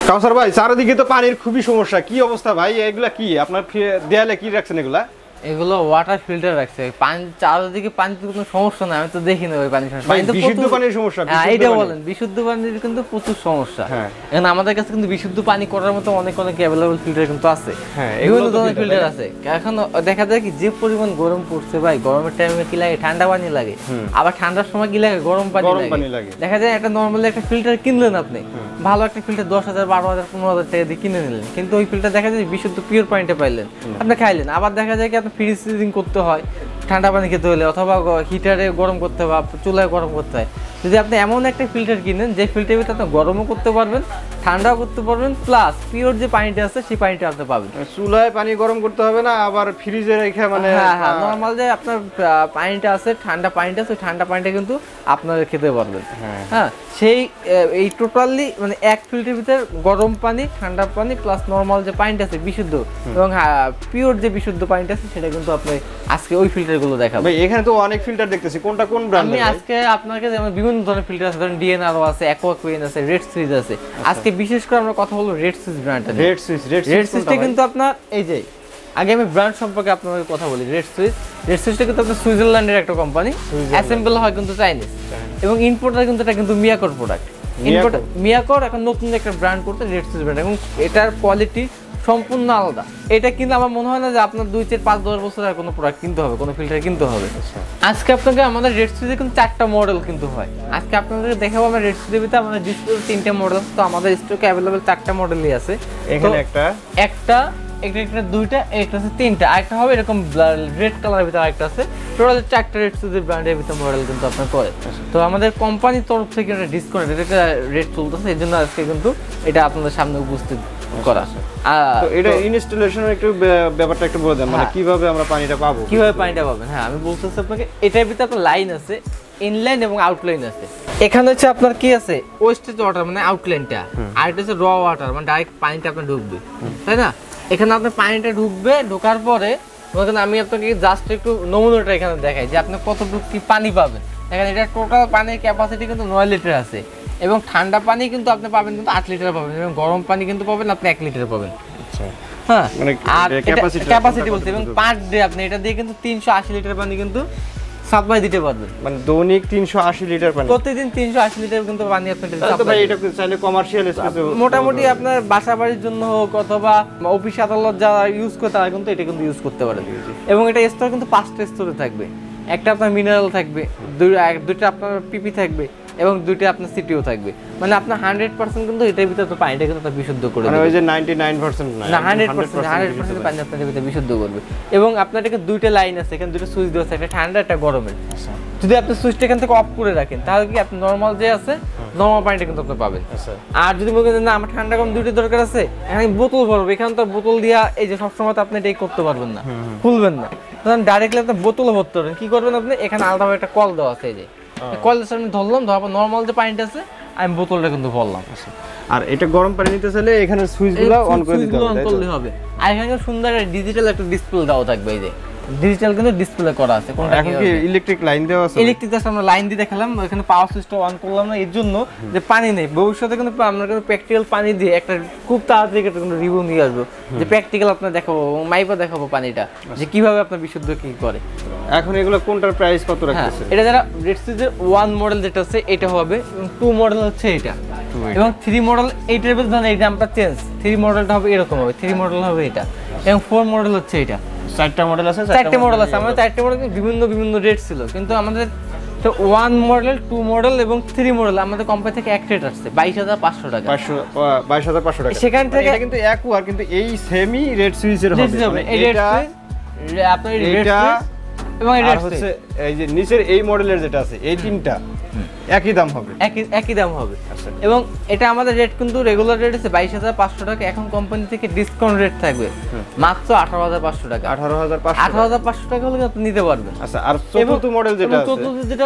কাউসার ভাই চারিদিকে তো পানির খুবই সমস্যা, কি অবস্থা ভাই? এগুলা কি আপনার দেয়ালে কি রাখছেন এগুলা? এগুলো ওয়াটার ফিল্টার রাখছে, পানি চারিদিকে পানিতে কোনো সমস্যা না, আমি তো দেখি না ওই পানির সমস্যা। বিশুদ্ধ পানির সমস্যা, এইটা বলেন, বিশুদ্ধ পানির কিন্তু প্রচুর সমস্যা। এখন আমাদের কাছে কিন্তু বিশুদ্ধ পানি করার মতো অনেক অ্যাভেলেবল ফিল্টার কিন্তু আছে, বিভিন্ন ধরনের ফিল্টার আছে। এখন দেখা যায় কি যে পরিমাণ গরম পড়ছে ভাই, গরমের টাইমে কি লাগে ঠান্ডা পানি লাগে, আবার ঠান্ডার সময় কি লাগে গরম পানি লাগে। দেখা যায় একটা নর্মালি একটা ফিল্টার কিনলেন আপনি, ভালো একটা ফিল্টার 10,000 12,000 15,000 টাকা দিয়ে কিনে নিলেন, কিন্তু ওই ফিল্টার দেখা যায় বিশুদ্ধ পিওর পানিটা পাইলেন, আপনি খাইলেন। আবার দেখা যায় কি আপনি ফ্রিজ সিজিং করতে হয় ঠান্ডা পানি খেতে হলে, অথবা হিটারে গরম করতে হয়, চুলায় গরম করতে হয়। যদি আপনি এমন একটা ফিল্টার কিনেন যে ফিল্টারের ভিতরে আপনি গরমও করতে পারবেন, ঠান্ডাও করতে পারবেন, প্লাস পিওর যে পানিটা আছে সেই পানিটা আপনি পাবেন। চুলায় পানি গরম করতে হবে না, আবার ফ্রিজে রেখে মানে হ্যাঁ নরমাল যে আপনার পানিটা আছে, ঠান্ডা পানিটা আছে, ঠান্ডা পানিটা কিন্তু আপনারা খেতে পারবেন। হ্যাঁ সেই এই টোটালি মানে এক ফিল্টারের ভিতরে গরম পানি, ঠান্ডা পানি প্লাস নরমাল যে পানিটা আছে বিশুদ্ধ এবং পিওর যে বিশুদ্ধ পানিটা আছে সেটা কিন্তু আপনি আজকে ওই ফিল্টারগুলো দেখাবো। ভাই এখানে তো অনেক ফিল্টার দেখতেছি, কোনটা কোন ব্র্যান্ড? আমি আজকে আপনাকে যেমন বিভিন্ন ধরনের ফিল্টার আছে, ধরেন ডিএনআরও আছে, অ্যাকোয়াকুইন আছে, রেড সুইচ আছে। আজকে বিশেষ করে আমরা কথা বলবো রেড সুইচ ব্র্যান্ডটা। রেড সুইচটা কিন্তু আপনার এই যে আগে আমি ব্র্যান্ড সম্পর্কে আপনাদের কথা বলি। রেড সুইচটা কিন্তু আপনার সুইজারল্যান্ডের একটা কোম্পানি, অ্যাসেম্বল হয় কিন্তু চাইনিজ, এবং ইম্পোর্টার কিন্তু এটা কিন্তু মিয়াকোর প্রোডাক্ট। ইম্পোর্টার মিয়াকোর এখন নতুন একটা ব্র্যান্ড করতে রেড সুইচ ব্র্যান্ড, এবং এটার কোয়ালিটি সম্পূর্ণ আলাদা। এটা কিন্তু আমার মনে হয় না যে আপনার 2 4 5 10 বছর আর কোনো প্রোডাক্ট কিনতে হবে, কোনো ফিল্টার কিনতে হবে। আজকে আপনাকে আমাদের রেড সুইচে কিন্তু 4টা মডেল কিন্তু হয়। আজকে আপনাদেরকে দেখাবো আমরা রেড সুইচের ভিতরে আমাদের ডিসপ্লে 3টা মডেল, তো আমাদের স্টকে অ্যাভেলেবল 4টা মডেলই আছে। এখানে একটা দুইটা, একটা আছে 3টা, আরেকটা হবে এরকম রেড কালারের ভিতরে আরেকটা আছে। টোটাল 4টা রেড সুইচের ব্র্যান্ডের ভিতরে মডেল কিন্তু আপনার করে। তো আমাদের কোম্পানির তরফ থেকে একটা ডিসকাউন্ট এটা রেট চলতেছে, এই জন্য আজকে কিন্তু এটা আপনাদের সামনে উপস্থিত করা। তো এটা ইনস্টলেশনের একটু ব্যাপারটা একটু বলে দেন, মানে কিভাবে আমরা পানিটা পাবো, কিভাবে পানিটা পাবেন। হ্যাঁ আমি বলতেছি আপনাকে, এটার ভিতরে আপনার লাইন আছে, ইনলাইন এবং আউটলাইন আছে। এখানে হচ্ছে আপনার কি আছে, ওয়েস্টেজ ওয়াটার মানে আউটলাইনটা, আর এটা হচ্ছে র ওয়াটার মানে ডাইরেক্ট পানিটা আপনার ঢুকবে, তাই না? এখানে আপনার পানিটা ঢুকবে, ঢোকার পরে ওখানে আমি আপনাকে জাস্ট একটু নমুনাটা এখানে দেখাই যে আপনি কতটুকু কি পানি পাবেন। এখানে এটা টোটাল পানির ক্যাপাসিটি কিন্তু 9 লিটার আছে, এবং ঠান্ডা পানি কিন্তু আপনি পাবেন কিন্তু 8 লিটার পাবেন, এবং গরম পানি কিন্তু পাবেন আপনি 1 লিটার পাবেন। হ্যাঁ আর ক্যাপাসিটি বলতে, এবং পার ডে আপনি এটা দিয়ে কিন্তু 380 লিটার পানি কিন্তু সাপ্লাই দিতে পারবেন, মানে দৈনিক 380 লিটার পানি, প্রতিদিন 380 লিটার কিন্তু পানি আপনি ভাই এটা চাইলে কমার্শিয়াল স্পেসে মোটামুটি আপনার বাসা বাড়ির জন্য হোক অথবা অফিস আদালত যারা ইউজ করে তারা কিন্তু এটা কিন্তু ইউজ করতে পারেন। এবং এটা স্তর কিন্তু 5টা স্তরে থাকবে, একটা আপনার মিনারেল থাকবে, দুইটা আপনার পিপি থাকবে, এবং 2টা আপনার সিটিও থাকবে, মানে আপনার 100% কিন্তু এটার ভিতরে তো পানিটা কিন্তু বিশুদ্ধ করে দেবে, মানে ওই যে 99% না 100% পানি আপনার ভিতরে বিশুদ্ধ করবে। এবং আপনার এখানে 2টা লাইন আছে, এখানে 2টা সুইচ দেওয়া আছে, একটা ঠান্ডা একটা গরমের। যদি আপনি সুইচটা এখান থেকে অফ করে রাখেন তাহলে কি আপনি নরমাল যে আছে নরমাল পানিটা কিন্তু আপনি পাবেন। আর যদি মনে করেন না আমার ঠান্ডা গরম 2টা দরকার আছে, এখানে বোতল ভরবো, এখানে তো বোতল দিয়া এই যে সবসময় তো আপনি এটাই করতে পারবেন না, খুলবেন না, তখন ডাইরেক্টলি আপনি বোতলে ভরতে পারবেন। কি করবেন আপনি, এখানে আলাদাভাবে একটা কল দেওয়া আছে, এই যে কলটা আমি ধরলাম, ধরার নরমাল যে পানিটা আছে আমি বোতলটা কিন্তু ভরলাম। আর এটা গরম পানি নিতে চাইলে এখানে সুইচগুলো অন করে দিতে হবে। আর এখানে সুন্দর ডিজিটাল একটা ডিসপ্লে দেওয়া থাকবে, এই যে ডিজিটাল কিন্তু ডিসপ্লে করা আছে। কোনটা এখন কি ইলেকট্রিক লাইন দেওয়া আছে? ইলেকট্রিক জাস্ট আমরা লাইন দিয়ে দেখালাম, এখানে পাওয়ার সুইচটা অন করলাম না এর জন্য যে পানি নেই। ভবিষ্যতে কিন্তু আমরা কিন্তু প্র্যাকটিক্যাল পানি দিয়ে একটা খুব তাড়াতাড়ি একটা কিন্তু রিভিউ নিয়ে আসবো, যে প্র্যাকটিক্যাল আপনার দেখাবো, মাইপা দেখাবো পানিটা যে কিভাবে আপনার বিশুদ্ধ কি করে। এখন এগুলো কোনটার প্রাইস কত রাখতেছে? এটা যারা রেড সুইচের 1 মডেল যেটা আছে এটা হবে, এবং 2 মডেল হচ্ছে এটা, এবং 3 মডেল এইটার ভিতরে ধরেন এই দামটা চেঞ্জ, 3 মডেলটা হবে এরকম হবে, 3 মডেল হবে এটা, এবং 4 মডেল হচ্ছে এটা। 4টা মডেল আছে, 4টা মডেল আছে আমাদের, 4টা মডেল বিভিন্ন রেট ছিল, কিন্তু আমাদের তো 1 মডেল 2 মডেল এবং 3 মডেল আমাদের কোম্পানি থেকে এক রেট আসছে 22,500 টাকা। 22,500 টাকা। সেখান থেকে এটা কিন্তু একই, কিন্তু এই সেমি রেড সুইচের হবে, এটা আপনার এটা এবং এটা হচ্ছে এই যে নিচের এই মডেলের যেটা আছে এই তিনটা একই দাম হবে, একই দাম হবে। এবং এটা আমাদের রেট কিন্তু রেগুলার রেট আছে 22,500 টাকা, এখন কোম্পানি থেকে ডিসকাউন্ট রেট থাকবে মাত্র 18,500 টাকা। 18,500 টাকা হলে আপনি নিতে পারবেন। আচ্ছা, আর চতুর্থ মডেল যেটা আছে, চতুর্থ যেটা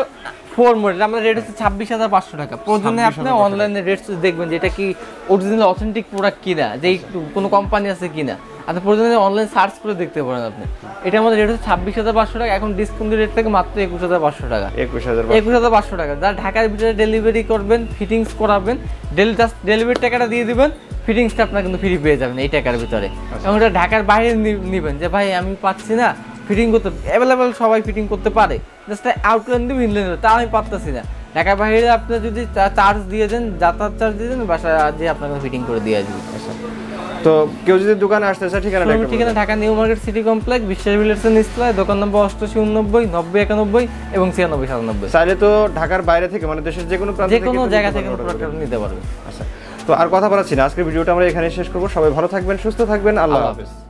4 মডেল আমাদের রেট হচ্ছে 26,500 টাকা। প্রয়োজনে আপনি অনলাইনে রেট দেখবেন যে এটা কি অরিজিনাল অথেন্টিক প্রোডাক্ট কিনা, যে কোনো কোম্পানি আছে কিনা। আপনি প্রয়োজনে অনলাইন সার্চ করে দেখতে পারেন আপনি। এটা আমাদের রেট হচ্ছে 26,500 টাকা, এখন ডিসকাউন্ট রেট থেকে মাত্র 21,500 টাকা। 21,500 টাকা। যারা ঢাকার ভিতরে ডেলিভারি করবেন, ফিটিংস করাবেন, ডেলিভারি টাকাটা দিয়ে দিবেন, ফিটিংসটা আপনার কিন্তু ফ্রি পেয়ে যাবেন এই টাকার ভিতরে। এবং এটা ঢাকার বাইরে নিবেন যে ভাই আমি পাচ্ছি না ফিটিং করতে, অ্যাভেলেবেল সবাই ফিটিং করতে পারে, জাস্ট আউটলাইন দিব ইনলাইন দিব, তা আমি পারতেছি না। ঢাকার বাইরে আপনি যদি চার্জ দিয়ে দেন, যাতায়াত চার্জ দিয়ে দেন, বাসা দিয়ে আপনাকে ফিটিং করে দিয়ে আসবে। তো কেউ যদি দোকানে আসতে চায় ঠিকানা Dhaka new market city complex, বিশ্বাস বিল্ডার্সের নিচতলায়, দোকান নম্বর 88 90 90 91 এবং 96 97। চাইলে তো ঢাকার বাইরে থেকে মানে দেশের যে কোনো প্রান্ত থেকে, যে কোনো জায়গা থেকে প্রোডাক্ট নিতে পারবে। আচ্ছা, তো আর কথা বলাচ্ছি না, আজকের ভিডিওটা আমরা এখানে শেষ করব। সবাই ভালো থাকবেন, সুস্থ থাকবেন, আল্লাহ হাফেজ।